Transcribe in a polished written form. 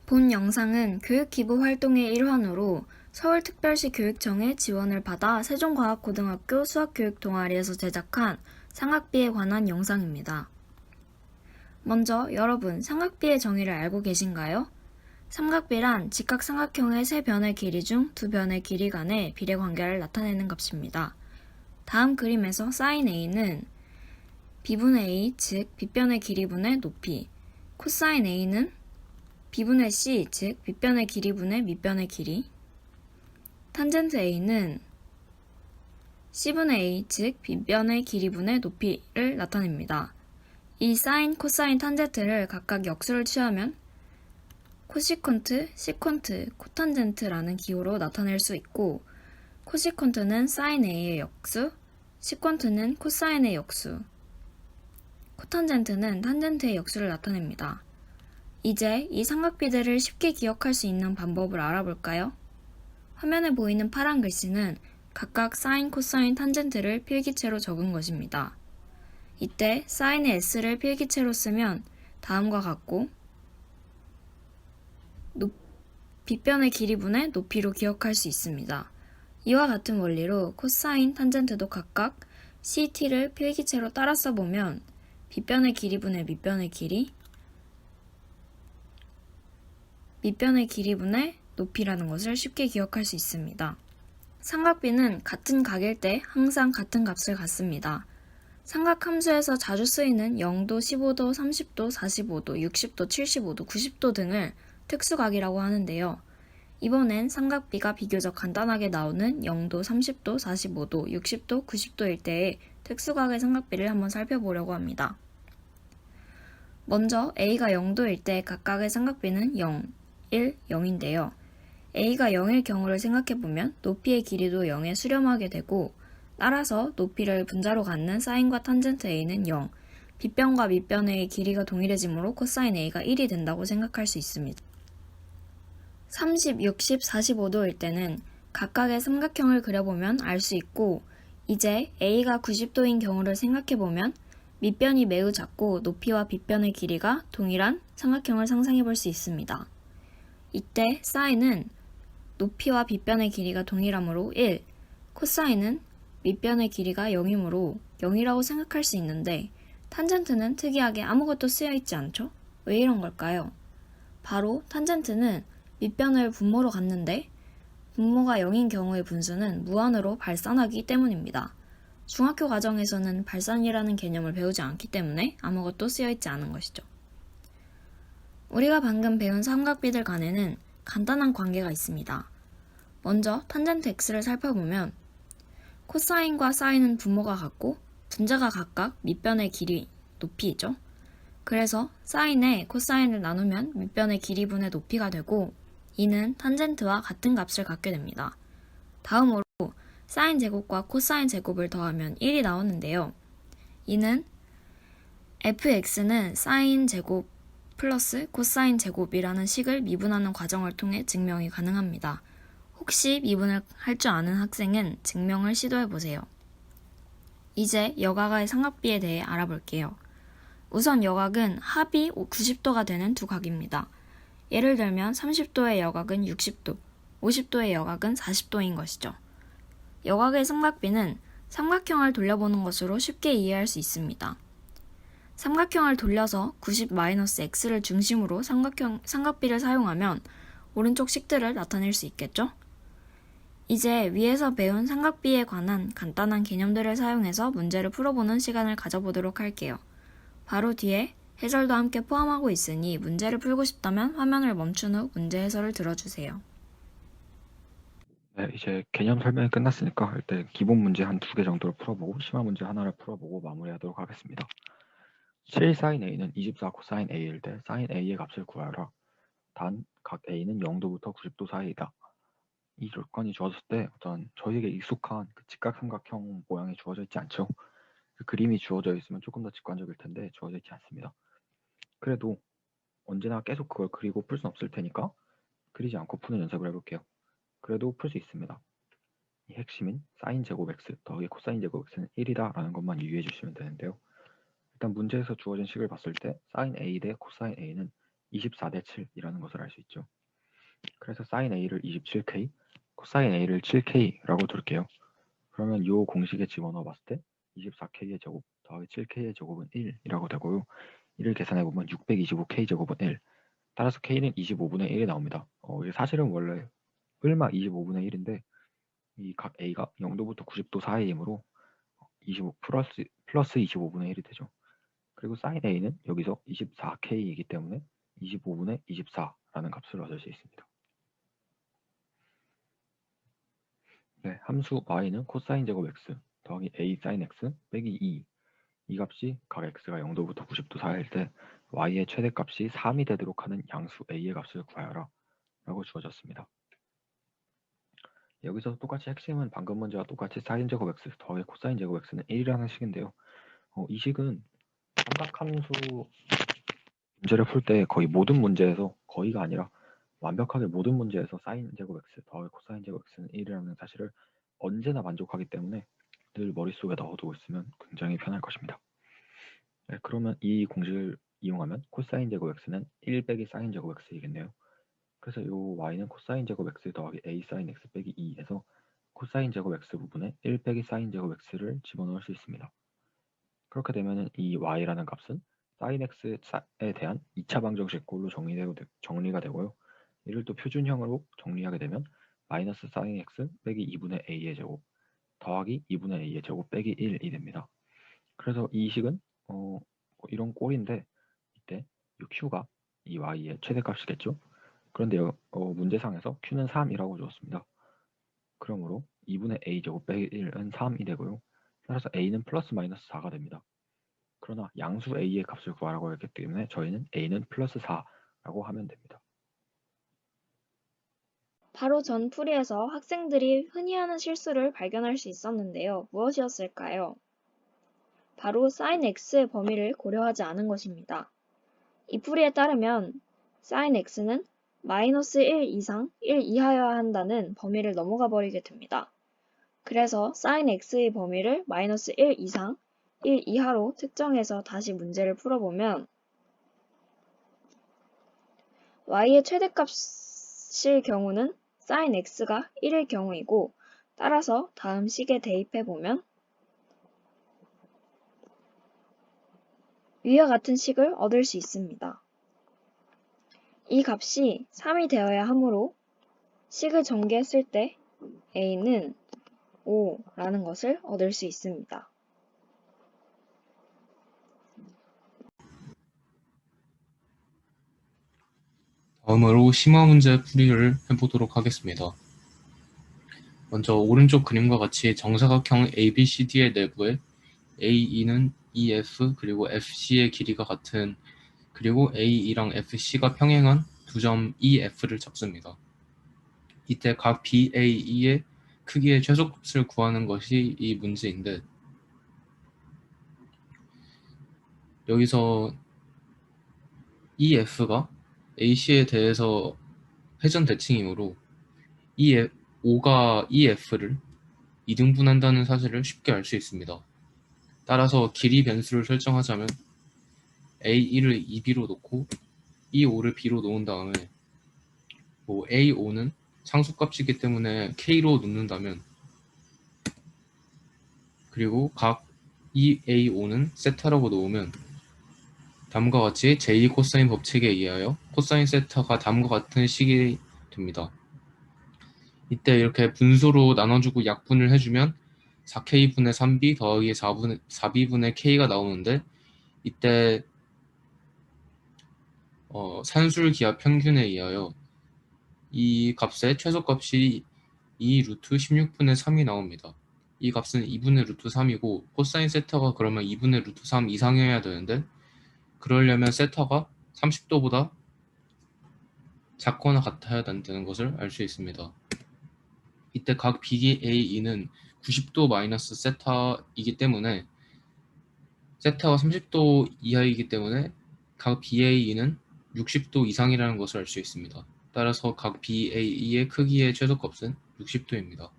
본 영상은 교육기부 활동의 일환으로 서울특별시 교육청의 지원을 받아 세종과학고등학교 수학교육 동아리에서 제작한 삼각비에 관한 영상입니다. 먼저 여러분, 삼각비의 정의를 알고 계신가요? 삼각비란 직각삼각형의 세 변의 길이 중 두 변의 길이 간의 비례관계를 나타내는 값입니다. 다음 그림에서 sin a는 b분의 a, 즉 빗변의 길이분의 높이, 코사인 a는 b분의 c, 즉 밑변의 길이분의 밑변의 길이, 탄젠트 a는 c분의 a, 즉 빗변의 길이분의 높이를 나타냅니다. 이 사인, 코사인, 탄젠트를 각각 역수를 취하면 코시퀀트, 시퀀트, 코탄젠트라는 기호로 나타낼 수 있고, 코시퀀트는 사인 a의 역수, 시퀀트는 코사인의 역수, 코탄젠트는 탄젠트의 역수를 나타냅니다. 이제 이 삼각비들을 쉽게 기억할 수 있는 방법을 알아볼까요? 화면에 보이는 파란 글씨는 각각 사인, 코사인, 탄젠트를 필기체로 적은 것입니다. 이때 사인의 s를 필기체로 쓰면 다음과 같고 빗변의 길이분의 높이로 기억할 수 있습니다. 이와 같은 원리로 코사인, 탄젠트도 각각 ct를 필기체로 따라 써보면 빗변의 길이분의 밑변의 길이, 밑변의 길이분의 높이라는 것을 쉽게 기억할 수 있습니다. 삼각비는 같은 각일 때 항상 같은 값을 갖습니다. 삼각함수에서 자주 쓰이는 0도, 15도, 30도, 45도, 60도, 75도, 90도 등을 특수각이라고 하는데요. 이번엔 삼각비가 비교적 간단하게 나오는 0도, 30도, 45도, 60도, 90도일 때의 특수각의 삼각비를 한번 살펴보려고 합니다. 먼저 A가 0도일 때 각각의 삼각비는 0, 1, 0인데요. A가 0일 경우를 생각해보면 높이의 길이도 0에 수렴하게 되고, 따라서 높이를 분자로 갖는 사인과 탄젠트 A는 0, 빗변과 밑변의 길이가 동일해지므로 코사인 A가 1이 된다고 생각할 수 있습니다. 30, 60, 45도일 때는 각각의 삼각형을 그려보면 알 수 있고, 이제 A가 90도인 경우를 생각해보면 밑변이 매우 작고 높이와 빗변의 길이가 동일한 삼각형을 상상해 볼 수 있습니다. 이때 사인은 높이와 빗변의 길이가 동일하므로 1, 코사인은 밑변의 길이가 0이므로 0이라고 생각할 수 있는데, 탄젠트는 특이하게 아무것도 쓰여 있지 않죠? 왜 이런 걸까요? 바로 탄젠트는 밑변을 분모로 갖는데 분모가 0인 경우의 분수는 무한으로 발산하기 때문입니다. 중학교 과정에서는 발산이라는 개념을 배우지 않기 때문에 아무것도 쓰여 있지 않은 것이죠. 우리가 방금 배운 삼각비들 간에는 간단한 관계가 있습니다. 먼저 탄젠트 x를 살펴보면 코사인과 사인은 분모가 같고 분자가 각각 밑변의 길이, 높이이죠. 그래서 사인에 코사인을 나누면 밑변의 길이분의 높이가 되고, 이는 탄젠트와 같은 값을 갖게 됩니다. 다음으로 사인 제곱과 코사인 제곱을 더하면 1이 나오는데요. 이는 fx는 사인 제곱 플러스 코사인 제곱이라는 식을 미분하는 과정을 통해 증명이 가능합니다. 혹시 미분을 할 줄 아는 학생은 증명을 시도해보세요. 이제 여각의 삼각비에 대해 알아볼게요. 우선 여각은 합이 90도가 되는 두 각입니다. 예를 들면 30도의 여각은 60도, 50도의 여각은 40도인 것이죠. 여각의 삼각비는 삼각형을 돌려보는 것으로 쉽게 이해할 수 있습니다. 삼각형을 돌려서 90-x를 중심으로 삼각비를 사용하면 오른쪽 식들을 나타낼 수 있겠죠? 이제 위에서 배운 삼각비에 관한 간단한 개념들을 사용해서 문제를 풀어보는 시간을 가져보도록 할게요. 바로 뒤에 해설도 함께 포함하고 있으니 문제를 풀고 싶다면 화면을 멈춘 후 문제 해설을 들어주세요. 네, 이제 개념 설명이 끝났으니까 일단 기본 문제 한 2개 정도를 풀어보고 심화 문제 하나를 풀어보고 마무리하도록 하겠습니다. 7 sin a는 24 cosine a일 때 sin a의 값을 구하라. 단 각 a는 0도부터 90도 사이이다. 이 조건이 주어졌을 때 어떤 저희에게 익숙한 그 직각삼각형 모양이 주어져 있지 않죠. 그 그림이 주어져 있으면 조금 더 직관적일 텐데 주어져 있지 않습니다. 그래도 언제나 계속 그걸 그리고 풀 수는 없을 테니까 그리지 않고 푸는 연습을 해볼게요. 그래도 풀 수 있습니다. 이 핵심인 사인 제곱 x 더하기 코사인 제곱 x는 1이다 라는 것만 유의해 주시면 되는데요. 일단 문제에서 주어진 식을 봤을 때 사인 a 대 코사인 a는 24대 7이라는 것을 알 수 있죠. 그래서 sin A를 27K, 코사인 A를 7K라고 둘게요. 그러면 이 공식에 집어넣어 봤을 때 24K의 제곱 더하기 7K의 제곱은 1이라고 되고요. 이를 계산해보면 625K 제곱은 1. 따라서 K는 25분의 1이 나옵니다. 이게 사실은 원래 얼마 25분의 1인데 이 각 A가 0도부터 90도 사이이므로 25 플러스 25분의 1이 되죠. 그리고 sin A는 여기서 24K이기 때문에 25분의 24라는 값을 얻을 수 있습니다. 네, 함수 y는 코사인 제곱 x 더하기 a sin x 빼기 2. 이 값이 각 x가 0도부터 90도 사이일 때 y의 최대값이 3이 되도록 하는 양수 a의 값을 구하여라 라고 주어졌습니다. 여기서 똑같이 핵심은 방금 문제와 똑같이 사인 제곱 x 더하기 코사인 제곱 x는 1이라는 식인데요. 이 식은 삼각함수 문제를 풀 때 거의 모든 문제에서 거의가 아니라 완벽하게 모든 문제에서 사인 제곱 x 더하기 코사인 제곱 x는 1이라는 사실을 언제나 만족하기 때문에 늘 머릿속에 넣어두고 있으면 굉장히 편할 것입니다. 네, 그러면 이 공식을 이용하면 코사인 제곱 x는 1 빼기 사인 제곱 x이겠네요. 그래서 이 y는 코사인 제곱 x 더하기 a 사인 x 빼기 2에서 코사인 제곱 x 부분에 1 빼기 사인 제곱 x를 집어넣을 수 있습니다. 그렇게 되면 이 y라는 값은 사인 x에 대한 2차 방정식꼴로 정리가 되고요. 이를 또 표준형으로 정리하게 되면 마이너스 사인 x 빼기 2분의 a의 제곱 더하기 2분의 a의 제곱 빼기 1이 됩니다. 그래서 이 식은 이런 꼴인데 이때 이 q가 이 y의 최대값이겠죠. 그런데 문제상에서 q는 3이라고 주었습니다. 그러므로 2분의 a 제곱 빼기 1은 3이 되고요. 따라서 a는 플러스 마이너스 4가 됩니다. 그러나 양수 a의 값을 구하라고 했기 때문에 저희는 a는 플러스 4라고 하면 됩니다. 바로 전 풀이에서 학생들이 흔히 하는 실수를 발견할 수 있었는데요. 무엇이었을까요? 바로 sin x의 범위를 고려하지 않은 것입니다. 이 풀이에 따르면 sin x는 마이너스 1 이상 1 이하여야 한다는 범위를 넘어가 버리게 됩니다. 그래서 sin x의 범위를 마이너스 1 이상 1 이하로 특정해서 다시 문제를 풀어보면 y의 최대값일 경우는 sin x가 1일 경우이고 따라서 다음 식에 대입해보면 위와 같은 식을 얻을 수 있습니다. 이 값이 3이 되어야 하므로 식을 전개했을 때 a는 5라는 것을 얻을 수 있습니다. 다음으로 심화 문제 풀이를 해보도록 하겠습니다. 먼저 오른쪽 그림과 같이 정사각형 ABCD의 내부에 AE는 EF 그리고 FC의 길이가 같은 그리고 AE랑 FC가 평행한 두 점 EF를 잡습니다. 이때 각 BAE의 크기의 최소값을 구하는 것이 이 문제인데 여기서 EF가 AC에 대해서 회전 대칭이므로 5가 EF를 2등분한다는 사실을 쉽게 알 수 있습니다. 따라서 길이 변수를 설정하자면 A1을 2B로 놓고 E5를 B로 놓은 다음에 A5는 상수값이기 때문에 K로 놓는다면 그리고 각 A5는 세타라고 놓으면 다음과 같이 제2 코사인 법칙에 의하여 코사인 세타가 다음과 같은 식이 됩니다. 이때 이렇게 분수로 나눠주고 약분을 해주면 4K분의 3B 더하기 4B분의 K가 나오는데 이때 산술 기하 평균에 의하여 이 값의 최소값이 2 루트 16분의 3이 나옵니다. 이 값은 2분의 루트 3이고 코사인 세타가 그러면 2분의 루트 3 이상이어야 되는데 그러려면 세타가 30도보다 작거나 같아야 된다는 것을 알 수 있습니다. 이때 각 BAE는 90도 마이너스 세타이기 때문에 세타가 30도 이하이기 때문에 각 BAE는 60도 이상이라는 것을 알 수 있습니다. 따라서 각 BAE의 크기의 최소값은 60도입니다.